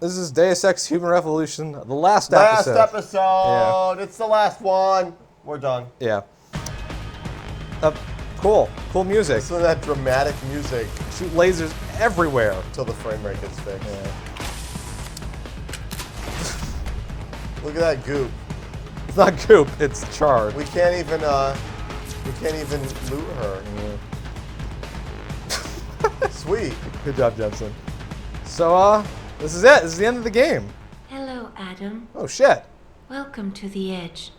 This is Deus Ex Human Revolution, the last episode. Last episode. Yeah. It's the last one. We're done. Yeah. Cool music. Listen to that dramatic music. Shoot lasers everywhere. Until the frame rate gets fixed. Yeah. Look at that goop. It's not goop, it's charred. We can't even loot her. Yeah. Sweet. Good job, Jensen. So, this is it. This is the end of the game. Hello, Adam. Oh, shit. Welcome to the Edge.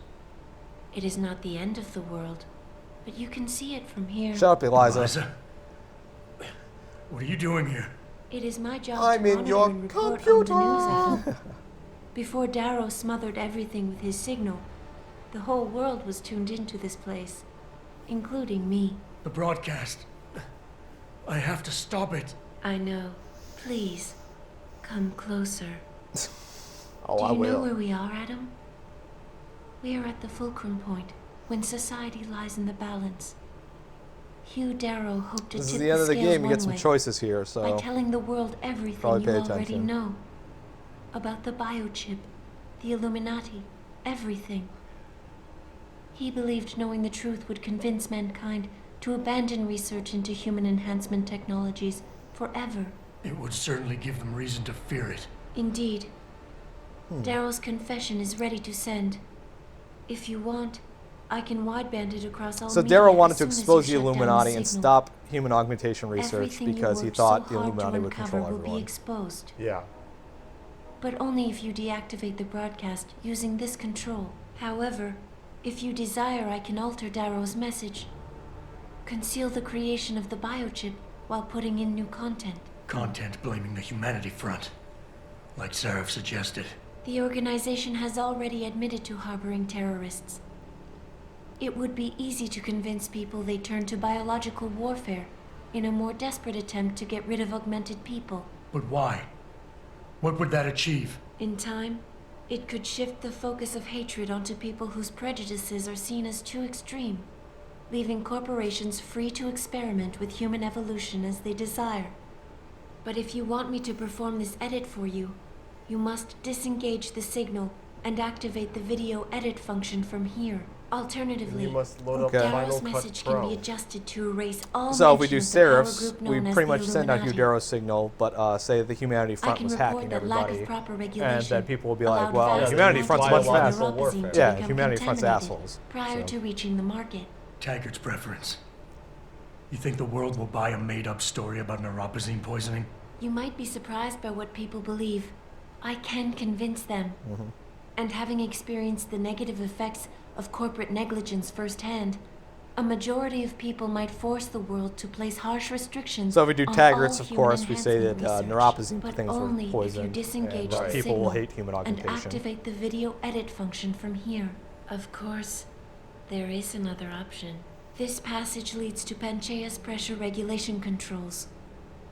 It is not the end of the world, but you can see it from here. Shut up, Eliza. Eliza? What are you doing here? It is my job I'm to in monitor your and report computer. on the news, Adam. Before Darrow smothered everything with his signal, the whole world was tuned into this place, including me. The broadcast. I have to stop it. I know. Please, come closer. Oh, Do I you know will. where we are, Adam? We are at the fulcrum point, when society lies in the balance. Hugh Darrow hoped to This tip is the end of the scales game. You one get some way choices here, so... by telling the world everything Probably you pay already attention. know. About the biochip, the Illuminati, everything. He believed knowing the truth would convince mankind to abandon research into human enhancement technologies forever. It would certainly give them reason to fear it. Indeed. Darrow's confession is ready to send. If you want, I can wideband it across all So media Darrow as wanted to soon as expose you the shut down Illuminati and signal. stop human augmentation research Everything you because he worked thought so the hard Illuminati to would uncover control will be everyone. exposed. Yeah. But only if you deactivate the broadcast using this control. However, if you desire, I can alter Darrow's message. Conceal the creation of the biochip while putting in new content. Content blaming the humanity front. Like Sarif suggested. The organization has already admitted to harboring terrorists. It would be easy to convince people they turn to biological warfare in a more desperate attempt to get rid of augmented people. But why? What would that achieve? In time, it could shift the focus of hatred onto people whose prejudices are seen as too extreme, leaving corporations free to experiment with human evolution as they desire. But if you want me to perform this edit for you, you must disengage the signal and activate the video edit function from here. Alternatively, You must load up Okay. Darrow's Final Cut message Pro. can be adjusted to erase all So if we do mention of the power Sarif's, group we known as pretty the much send out Hugh Illuminati. Darrow's signal, but say the Humanity I Front can was report hacking that lack everybody. of proper And regulation then people will be like, allowed well, vast Humanity amounts Front's of much biological faster. warfare. to Yeah, become Humanity Front's contaminated assholes. prior So. to reaching the market. Taggart's preference. You think the world will buy a made-up story about neuropozyne poisoning? You might be surprised by what people believe. I can convince them. And having experienced the negative effects of corporate negligence firsthand, a majority of people might force the world to place harsh restrictions. So if we do on Taggart's, all of human course, we say that enhancement neuropathy research, things but were only poisoned, if you disengage and the people will signal hate human and augmentation. activate the video edit function from here. Of course, there is another option. This passage leads to Panchaea's pressure regulation controls.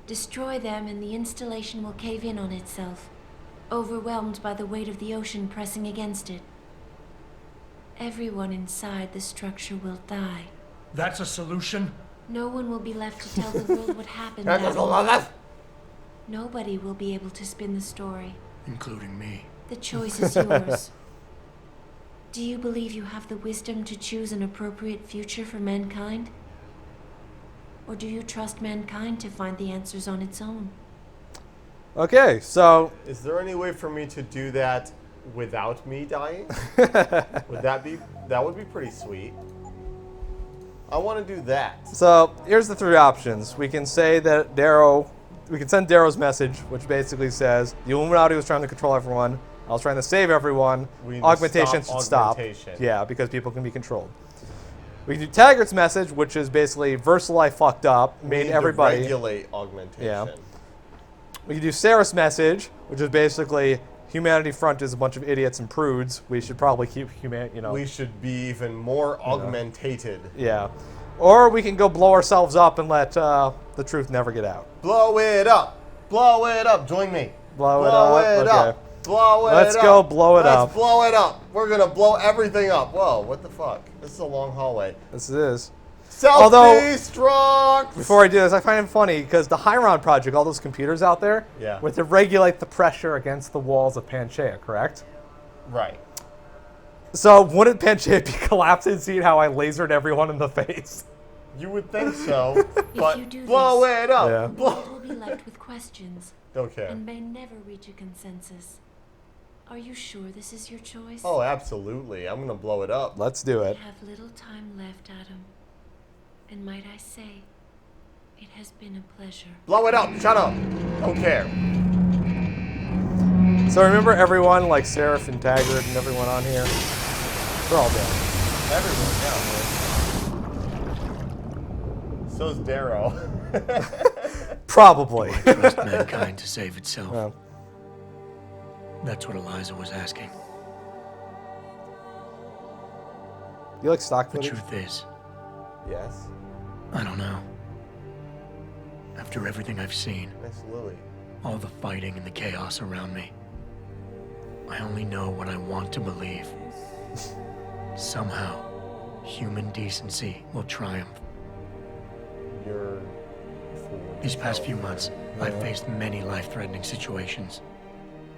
Destroy them and the installation will cave in on itself, overwhelmed by the weight of the ocean pressing against it. Everyone inside the structure will die. That's a solution? No one will be left to tell the world what happened. Adam. Nobody will be able to spin the story. Including me. The choice is yours. Do you believe you have the wisdom to choose an appropriate future for mankind? Or do you trust mankind to find the answers on its own? Okay, so Is there any way for me to do that without me dying? That would be pretty sweet. I want to do that. here's the three options. We can say that we can send Darrow's message, which basically says the Illuminati was trying to control everyone. I was trying to save everyone. We need to Augmentation stop should stop. augmentation. Yeah, because people can be controlled. We can do Taggart's message, which is basically Versali fucked up, We made need to everybody. regulate augmentation. Yeah. We can do Sarah's message, which is basically Humanity Front is a bunch of idiots and prudes. We should probably keep We should be even more augmentated. Yeah. Or we can go blow ourselves up and let the truth never get out. Blow it up. Blow it up. Join me. Blow it up. it Okay. up. Blow it Let's up. go blow it up. Let's blow it up. We're going to blow everything up. Whoa, what the fuck? This is a long hallway. This is. Self-destruct! Before I do this, I find it funny because the Hyron Project, all those computers out there, Yeah. were to regulate the pressure against the walls of Panchaea, correct? Right. So wouldn't Panchaea be collapsing, seeing how I lasered everyone in the face? You would think so, but you do blow this, it up. Yeah. the world will be left with questions Don't care. and may never reach a consensus. Are you sure this is your choice? Oh, absolutely. I'm gonna blow it up. Let's do We it. have little time left, Adam. And might I say, it has been a pleasure. Blow it up. Shut up. Don't care. So remember everyone, like Sarif and Taggart and everyone on here? They're all dead. Everyone, yeah. So's Darrow. Probably. Trust mankind to save itself. Well, That's what Eliza was asking. you like stock The footage? truth is, Yes. I don't know. After everything I've seen, Nice Lily. all the fighting and the chaos around me, I only know what I want to believe. Somehow, human decency will triumph. You're fooling These past yourself. few months, I've faced many life-threatening situations.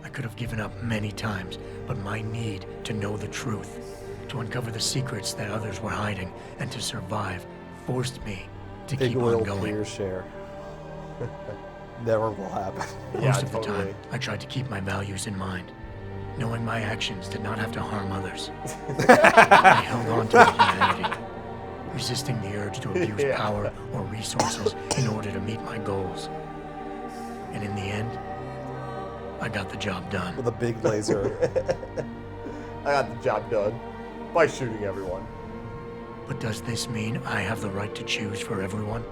I could have given up many times, but my need to know the truth, to uncover the secrets that others were hiding, and to survive forced me to Big keep oil on going. clear share. Never will happen. Yeah, Most of the totally. time, I tried to keep my values in mind, knowing my actions did not have to harm others. I held on to my humanity, resisting the urge to abuse Yeah. power or resources in order to meet my goals. And in the end, I got the job done. With a big laser. I got the job done by shooting everyone. But does this mean I have the right to choose for everyone?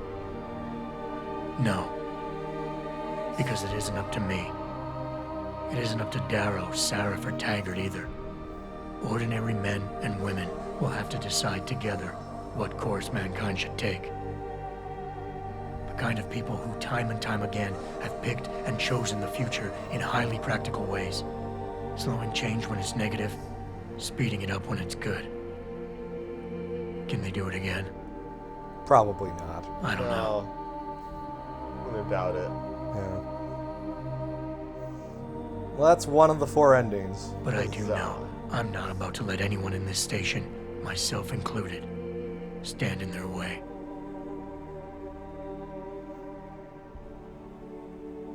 No. Because it isn't up to me. It isn't up to Darrow, Sarif, or Taggart either. Ordinary men and women will have to decide together what course mankind should take. The kind of people who time and time again have picked and chosen the future in highly practical ways. Slowing change when it's negative, speeding it up when it's good. Can they do it again? Probably not. I don't know. No. I'm gonna doubt it. Yeah. Well, that's one of the 4 endings. But I do know I'm not about to let anyone in this station, myself included, stand in their way.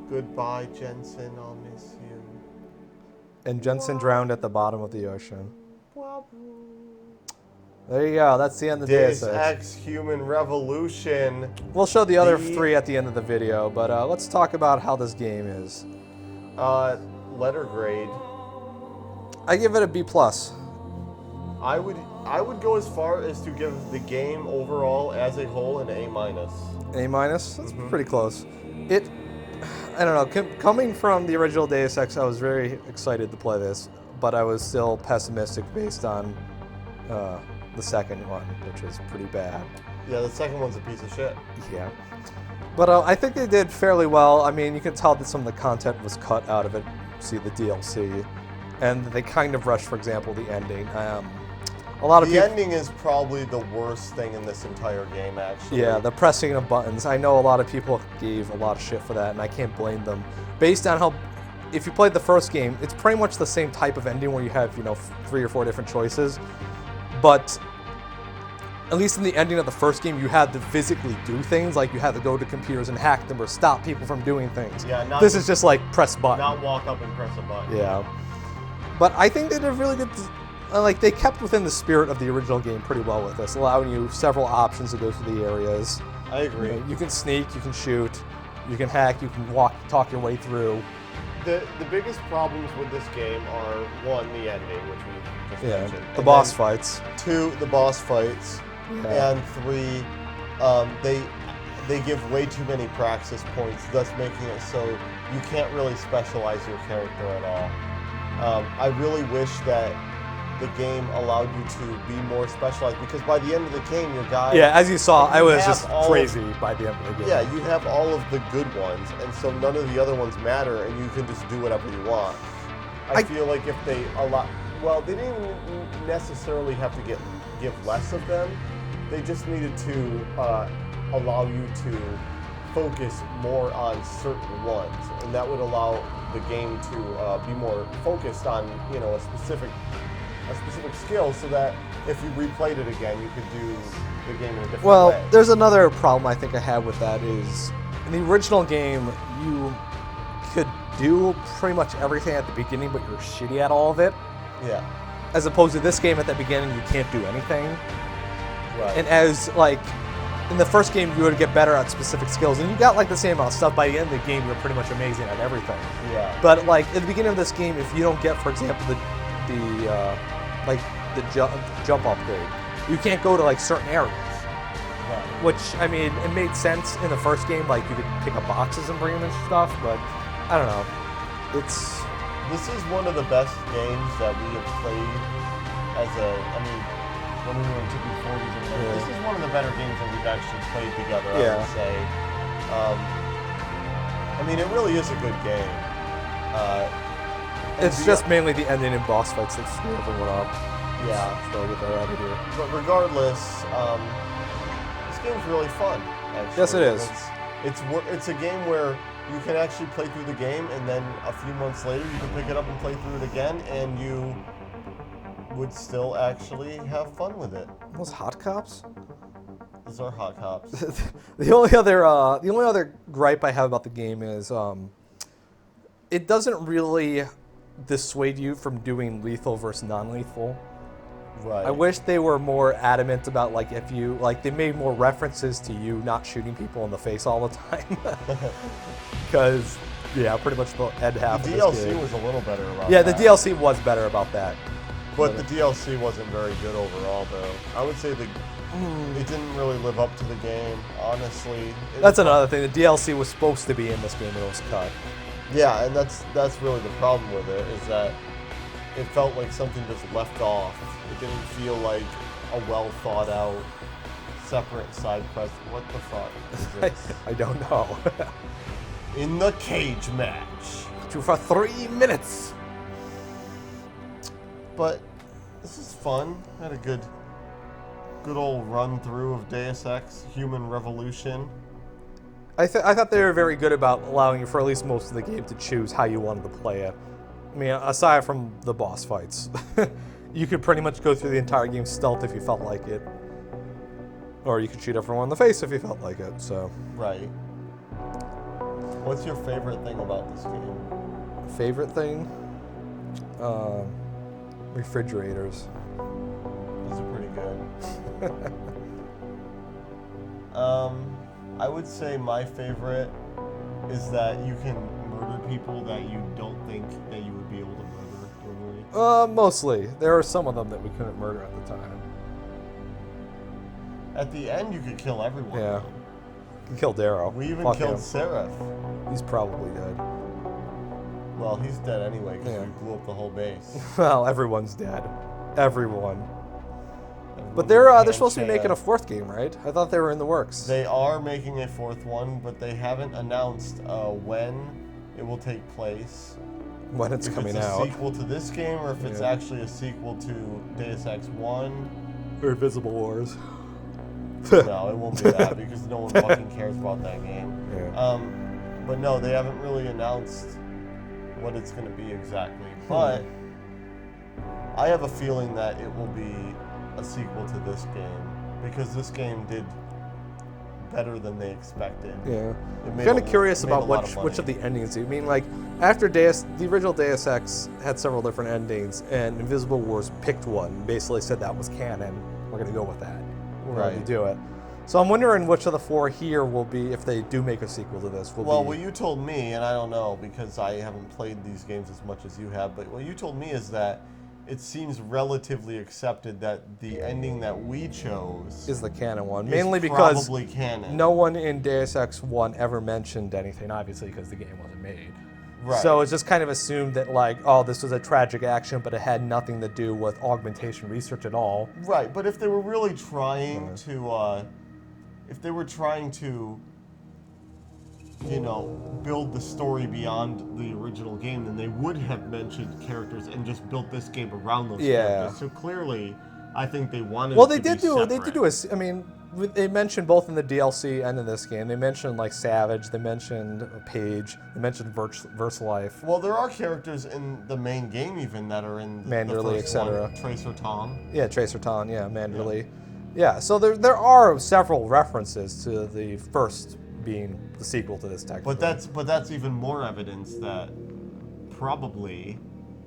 Goodbye, Jensen. I'll miss you. And Jensen drowned at the bottom of the ocean. There you go. That's the end of Deus Deus Ex. Ex Human Revolution. We'll show the other The- 3 at the end of the video, but let's talk about how this game is. Letter grade. I give it a B+. I would go as far as to give the game overall as a whole an A-. A-? That's pretty close. I don't know, coming from the original Deus Ex, I was very excited to play this, but I was still pessimistic based on the second one, which was pretty bad. Yeah, the second one's a piece of shit. Yeah. But I think they did fairly well. I mean, you can tell that some of the content was cut out of it. See the DLC. And they kind of rushed, for example, the ending. A lot of The people... ending is probably the worst thing in this entire game, actually. Yeah, the pressing of buttons. I know a lot of people gave a lot of shit for that, and I can't blame them. Based on how... If you played the first game, it's pretty much the same type of ending where you have, 3 or 4 different choices. But... At least in the ending of the first game, you had to physically do things, like you had to go to computers and hack them or stop people from doing things. Yeah, not this just- is just like press button. Not walk up and press a button. Yeah. But I think they did a really good... they kept within the spirit of the original game pretty well with this, allowing you several options to go through the areas. I agree. You can sneak, you can shoot, you can hack, you can talk your way through. The biggest problems with this game are, 1, the ending, which we just Yeah, mentioned. the and boss then fights. 2, the boss fights. Yeah. And 3, they give way too many praxis points, thus making it so you can't really specialize your character at all. I really wish that the game allowed you to be more specialized, because by the end of the game, your guy... Yeah, as you saw, I you was have just all of- crazy by the end of the game. Yeah, you have all of the good ones, and so none of the other ones matter, and you can just do whatever you want. I feel like if they allow... Well, they didn't necessarily have to give less of them, They just needed to allow you to focus more on certain ones, and that would allow the game to be more focused on, a specific skill, so that if you replayed it again, you could do the game in a different way. Well, there's another problem I think I have with that is, in the original game, you could do pretty much everything at the beginning, but you're shitty at all of it. Yeah. As opposed to this game, at the beginning, you can't do anything. Right. And as, like, in the first game, you would get better at specific skills, and you got, like, the same amount of stuff. By the end of the game, you're pretty much amazing at everything. Yeah. But, like, at the beginning of this game, if you don't get, for example, the jump upgrade, you can't go to, like, certain areas. Right. Which, I mean, it made sense in the first game, like, you could pick up boxes and bring them and stuff, but, I don't know. This is one of the best games that we have played when we were in TP40s and everything. This is one of the better games that we've actually played together, I would say. It really is a good game. It's just mainly the ending and boss fights that screw everyone up. Yeah. So get that out of here. But regardless, this game's really fun, actually. Yes, it is. It's a game where you can actually play through the game, and then a few months later you can pick it up and play through it again, and you would still actually have fun with it. Those hot cops? Those are hot cops. The only other gripe I have about the game is it doesn't really dissuade you from doing lethal versus non-lethal. Right. I wish they were more adamant about, like, if you, like, they made more references to you not shooting people in the face all the time. Because, yeah, pretty much the end half the of this game. DLC was a little better about Yeah, that. the DLC was better about that. But the DLC wasn't very good overall, though. I would say it didn't really live up to the game, honestly. That's another thing. The DLC was supposed to be in this game, and it was cut. Yeah, and that's really the problem with it, is that it felt like something just left off. It didn't feel like a well thought out, separate side quest. What the fuck is this? I don't know. In the cage match. For 3 minutes. But this is fun. I had a good old run through of Deus Ex Human Revolution. I thought they were very good about allowing you, for at least most of the game, to choose how you wanted to play it. I mean, aside from the boss fights, you could pretty much go through the entire game stealth if you felt like it, or you could shoot everyone in the face if you felt like it. So. Right. What's your favorite thing about this game? Favorite thing? Refrigerators. Those are pretty good. I would say my favorite is that you can murder people that you don't think that you would be able to murder normally. Mostly. There are some of them that we couldn't murder at the time. At the end, you could kill everyone. Yeah. You can kill Darrow. We even Fuck killed him. Sarif. He's probably dead. Well, he's dead anyway because we blew up the whole base. Well, everyone's dead. Everyone. But Everyone they're supposed to be can't making a fourth game, right? I thought they were in the works. They are making a fourth one, but they haven't announced when it will take place. When it's coming out. If it's a sequel to this game, or if it's actually a sequel to Deus Ex 1. Or Invisible Wars. No, it won't be that because no one fucking cares about that game. Yeah. But no, they haven't really announced what it's going to be exactly. But I have a feeling that it will be a sequel to this game because this game did better than they expected. Yeah. I'm kind of curious about which of the endings. You mean, like, after the original Deus Ex had several different endings, and Invisible Wars picked one, basically said that was canon. We're going to go with that. We're going to do it. So I'm wondering which of the four here will be, if they do make a sequel to this. What you told me, and I don't know because I haven't played these games as much as you have, but what you told me is that it seems relatively accepted that the ending that we chose is the canon one. Mainly because canon. No one in Deus Ex 1 ever mentioned anything, obviously, because the game wasn't made. Right. So it's just kind of assumed that, like, oh, this was a tragic action, but it had nothing to do with augmentation research at all. Right, but if they were really trying to, you know, build the story beyond the original game, then they would have mentioned characters and just built this game around those characters. So clearly, I think they wanted. Well, it they to did be do. They separate. did do a. I mean, they mentioned both in the DLC and in this game. They mentioned like Savage. They mentioned Paige. They mentioned VersaLife. Well, there are characters in the main game even that are in Manderley, the first one. etc. Tracer Tom. Yeah, Tracer Ton. Yeah, Manderley. Yeah. So there are several references to the first being the sequel to this technically. But that's even more evidence that probably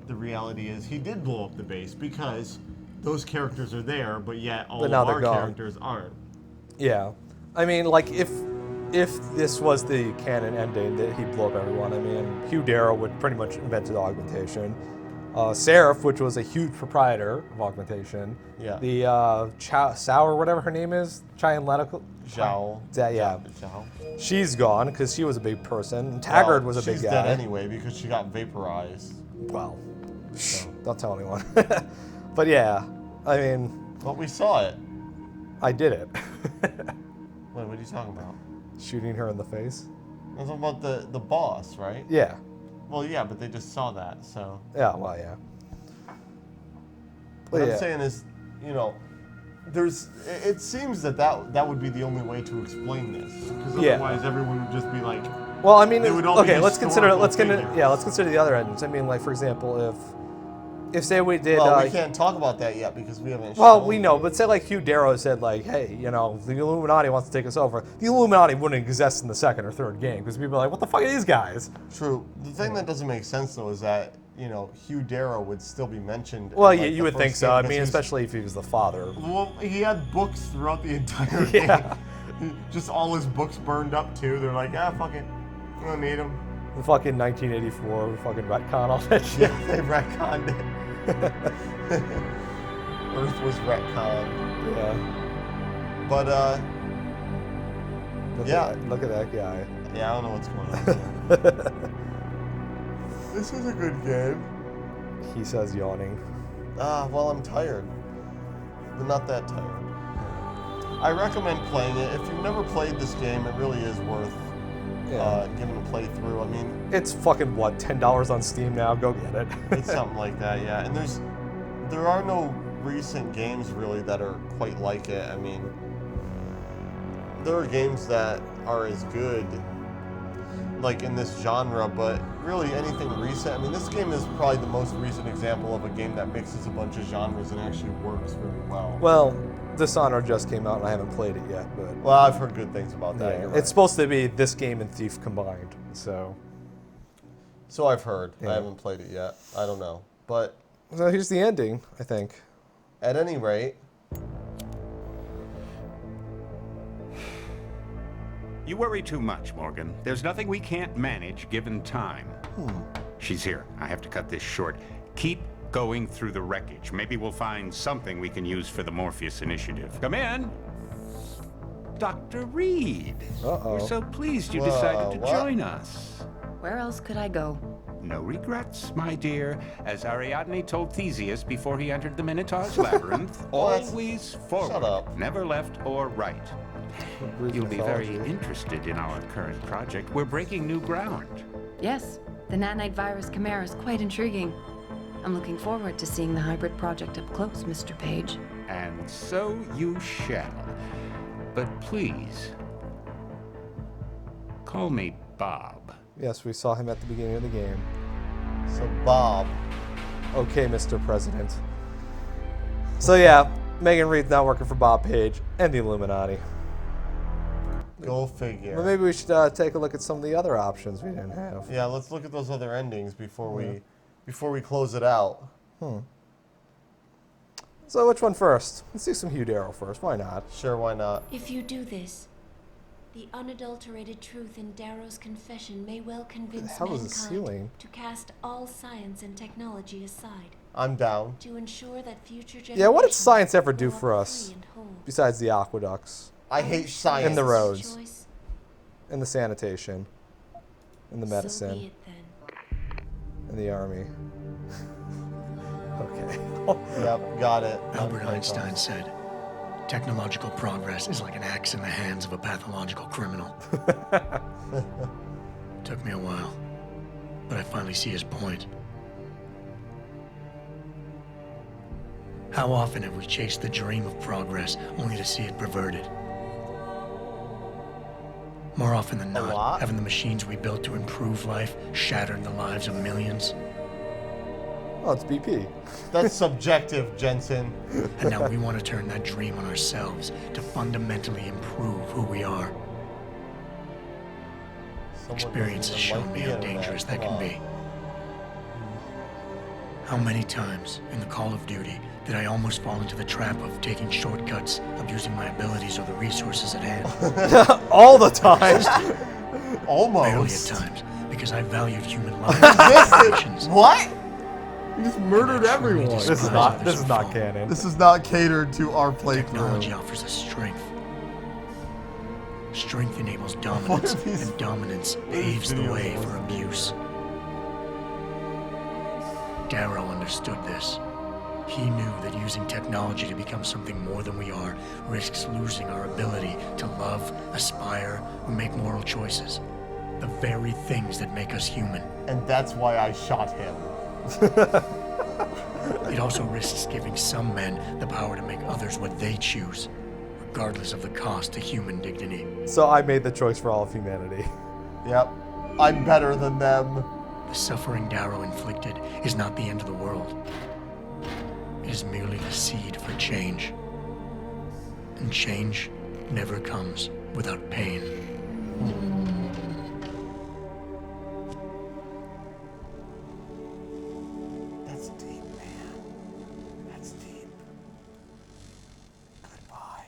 the reality is he did blow up the base because those characters are there, but yet all of now they're our gone. characters aren't. Yeah, I mean, like if this was the canon ending, that he'd blow up everyone. I mean, Hugh Darrow would pretty much invented augmentation. Sarif, which was a huge proprietor of augmentation. Yeah. The Sour, whatever her name is, Cheyenne Letical. Zhao. Yeah. Zhao. She's gone because she was a big person. Taggart was a big she's guy. dead anyway because she got vaporized. Well, don't tell anyone. But yeah, I mean, But we saw it. I did it. Wait, what are you talking about? Shooting her in the face. I'm talking about the boss, right? Yeah. Well, yeah, but they just saw that, so. Yeah. Well, yeah. What But I'm saying is, it seems that would be the only way to explain this, because Yeah. otherwise everyone would just be like, Well, I mean, They would all be okay. Let's consider historical figures. let's consider the other endings. I mean, like for example, if say we did. well, we can't talk about that yet because we haven't. Well, shown we know, it. but say like Hugh Darrow said, like, hey, the Illuminati wants to take us over. The Illuminati wouldn't exist in the second or third game because people are like, what the fuck are these guys? True. The thing that doesn't make sense though is that Hugh Darrow would still be mentioned. Well, in, yeah, like, you the would think first so. game I because mean, he's- especially if he was the father. Well, he had books throughout the entire Yeah. game. Just all his books burned up too. They're like, fuck it, we don't need them. In fucking 1984, we fucking retcon all that shit. Yeah, they retconned it. Earth was retconned. Yeah. But Look at that guy. yeah, I don't know what's going on. This is a good game. He says yawning. Well, I'm tired, but not that tired. I recommend playing it. If you've never played this game, it really is worth giving a playthrough. I mean, It's fucking what, $10 on Steam now? Go get it. it's something like that, yeah. And there are no recent games really that are quite like it. I mean, there are games that are as good, like in this genre, but really anything recent. I mean, this game is probably the most recent example of a game that mixes a bunch of genres and actually works very well. Well, Dishonored just came out and I haven't played it yet, but Well, I've heard good things about that. yeah, You're it's right. supposed to be this game and Thief combined. So So I've heard. Yeah. I haven't played it yet. I don't know. But here's the ending, I think. at any rate, You worry too much, Morgan. There's nothing we can't manage given time. She's here. I have to cut this short. Keep going through the wreckage. Maybe we'll find something we can use for the Morpheus initiative. Come in. Dr. Reed. Uh-oh. We're so pleased you Whoa, decided to what? join us. Where else could I go? No regrets, my dear. As Ariadne told Theseus before he entered the Minotaur's labyrinth, What? always forward. Shut up. Never left or right. Greek You'll be very mythology. interested in our current project. We're breaking new ground. Yes, the nanite virus chimera is quite intriguing. I'm looking forward to seeing the hybrid project up close, Mr. Page. And so you shall. But please, call me Bob. Yes, we saw him at the beginning of the game. so Bob, Okay, Mr. President. So yeah, Megan Reed's now working for Bob Page and the Illuminati. go figure. But maybe we should take a look at some of the other options we didn't have. Yeah, let's look at those other endings before we close it out. So which one first? Let's do some Hugh Darrow first. Why not? Sure, why not? If you do this, the unadulterated truth in Darrow's confession may well convince hell is the mankind ceiling? to cast all science and technology aside, I'm down. to ensure that future generations Yeah, what did science ever do grow up for us? free and whole. Besides the aqueducts I hate science. And the roads. Choice, and the sanitation and the so medicine be it then. and the army. Okay. Yep, got it. Albert Einstein said, technological progress is like an axe in the hands of a pathological criminal. Took me a while, but I finally see his point. How often have we chased the dream of progress only to see it perverted? More often than lot. not, haven't the machines we built to improve life shattered the lives of millions? Oh, it's BP. That's subjective, Jensen. And now we want to turn that dream on ourselves to fundamentally improve who we are. Someone Experience has doesn't even shown like me the how internet. dangerous that Come can on. be. How many times in the Call of Duty did I almost fall into the trap of taking shortcuts, abusing my abilities or the resources at hand? All the time. Barely at Almost. times, because I valued human life. This is what? You just murdered everyone. This is not canon. This is not catered to our Technology playthrough. offers us strength. Strength enables dominance, are these- and dominance paves the videos way I'm for listening to? abuse. Darrow understood this. He knew that using technology to become something more than we are risks losing our ability to love, aspire, or make moral choices. The very things that make us human. And that's why I shot him. It also risks giving some men the power to make others what they choose, regardless of the cost to human dignity. So I made the choice for all of humanity. Yep. I'm better than them. The suffering Darrow inflicted is not the end of the world. It is merely the seed for change. And change never comes without pain. That's deep, man. That's deep. Goodbye.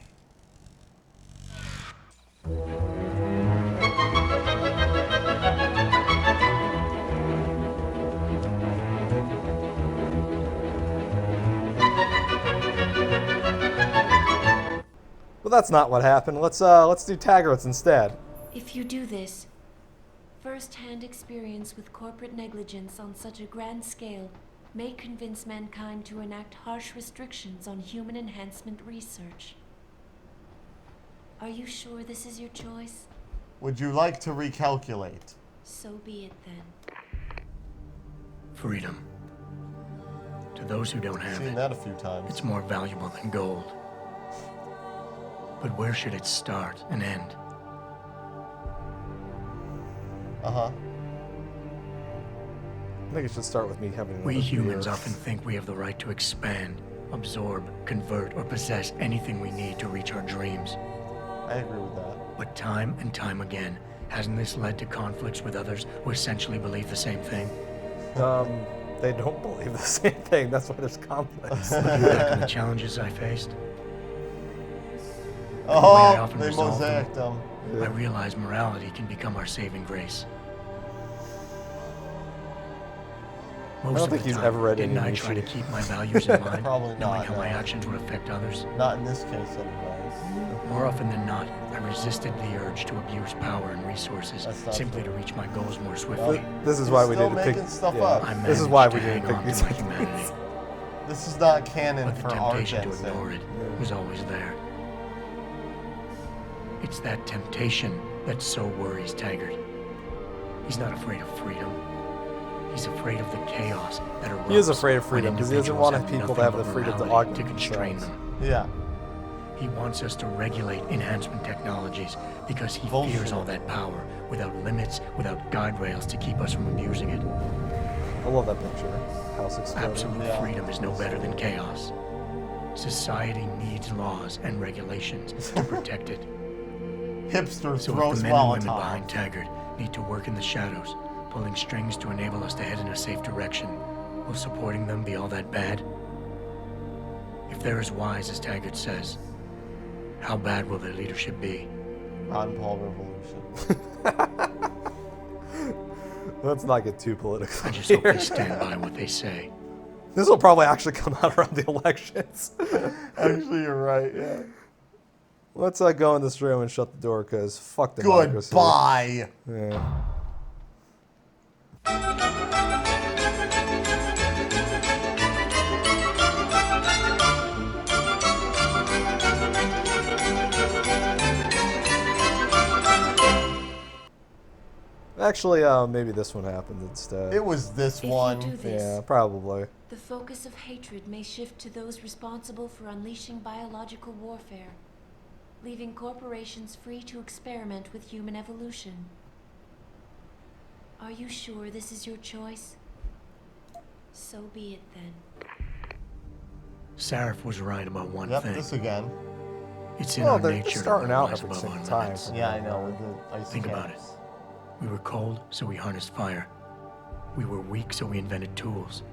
Well, that's not what happened. Let's do Taggart's instead. If you do this, first-hand experience with corporate negligence on such a grand scale may convince mankind to enact harsh restrictions on human enhancement research. Are you sure this is your choice? Would you like to recalculate? So be it then. Freedom. To those who don't have Seen it, that a few times. it's more valuable than gold. But where should it start and end? Uh-huh. I think it should start with me having. We another humans beer. often think we have the right to expand, absorb, convert, or possess anything we need to reach our dreams. I agree with that. But time and time again, hasn't this led to conflicts with others who essentially believe the same thing? They don't believe the same thing. That's why there's conflicts. Back on the challenges I faced, I Oh, often they resolve them. mosaicked them. I realize morality can become our saving grace. Most don't of think the he's time, ever read didn't any I try to Nietzsche. keep my values in mind, Probably knowing not, how my no. actions would affect others? Not in this case, anyway. More often than not, I resisted the urge to abuse power and resources That's not simply true. to reach my goals more swiftly. This is He's why we still didn't pick. making stuff yeah. up. I This is why managed we to didn't hang pick on these to my things. humanity, This is not canon but the for our temptation to Jensen. ignore it was always there. It's that temptation that so worries Taggart. He's not afraid of freedom. He's afraid of the chaos that erupts. He is afraid of when freedom because he doesn't individuals want have people to nothing have the but freedom to morality augment constrain themselves. them. Yeah. He wants us to regulate enhancement technologies because he Bullshit. fears all that power without limits, without guide rails to keep us from abusing it. I love that picture. House exploding. Absolute Yeah. freedom is no better than chaos. Society needs laws and regulations to protect it. Hipster So throws if the men and women behind Molotov. Taggart need to work in the shadows, pulling strings to enable us to head in a safe direction, will supporting them be all that bad? If they're as wise as Taggart says, how bad will their leadership be? Ron Paul Revolution. Let's not get too political. I just hope here. they stand by what they say. This will probably actually come out around the elections. Actually, you're right, yeah. Let's go in this room and shut the door because fuck democracy. Goodbye. Yeah. Actually, maybe this one happens instead. It was this If you one. do this, Yeah, probably. The focus of hatred may shift to those responsible for unleashing biological warfare, leaving corporations free to experiment with human evolution. Are you sure this is your choice? So be it then. Sarif was right about one Yep, thing. this again. It's in Well, our they're nature to starting out rise every above single our time. limits. Yeah, I know, with the ice Think about caps. We were cold, so we harnessed fire. We were weak, so we invented tools.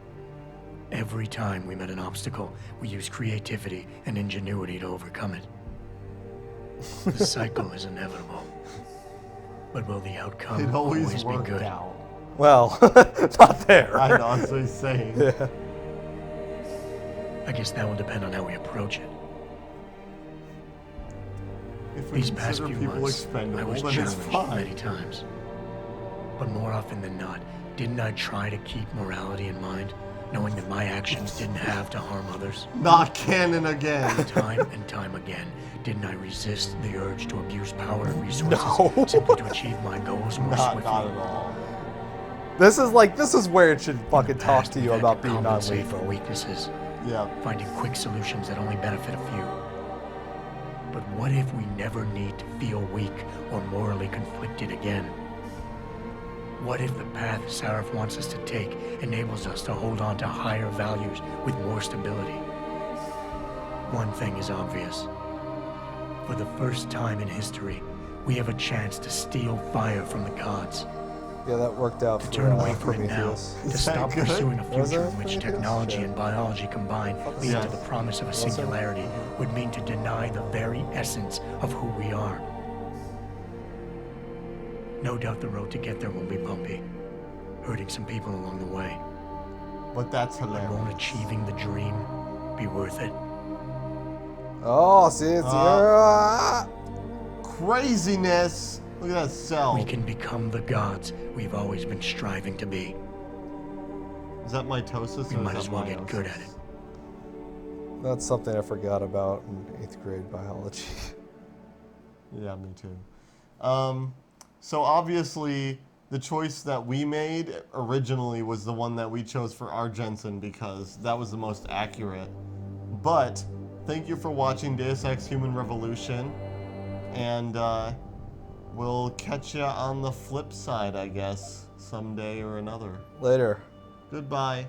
Every time we met an obstacle, we used creativity and ingenuity to overcome it. The cycle is inevitable. But will the outcome It always be worked good? out. Well, not there. I know, that's what he's saying. Yeah. I guess that will depend on how we approach it. If we These past consider few people months, I expendable, was then it's challenged many fine. times. But more often than not, didn't I try to keep morality in mind, knowing that my actions didn't have to harm others? Not canon again. Time and time again, didn't I resist the urge to abuse power and resources No. simply to achieve my goals more Not swiftly? at all. This is where it should fucking The talk past, to we've you had about to being compensate for non-lethal. weaknesses, Yeah. finding quick solutions that only benefit a few. But what if we never need to feel weak or morally conflicted again? What if the path Sarif wants us to take enables us to hold on to higher values with more stability? One thing is obvious. For the first time in history, we have a chance to steal fire from the gods. Yeah, that worked out To for turn away from it now, Prometheus. to Is that stop good? pursuing a Was future it in which Prometheus? technology Shit. and biology combined lead Yes. to the promise of a Was it? singularity would mean to deny the very essence of who we are. No doubt the road to get there will be bumpy, hurting some people along the way. But that's But hilarious. won't achieving the dream be worth it? Oh, see, it's Craziness! Look at that cell. We can become the gods we've always been striving to be. Is that mitosis? We or might is as that well get good meiosis? at it. That's something I forgot about in 8th grade biology. Yeah, me too. So obviously, the choice that we made originally was the one that we chose for our Jensen because that was the most accurate. But thank you for watching Deus Ex Human Revolution, and we'll catch you on the flip side, I guess, someday or another. Later. Goodbye.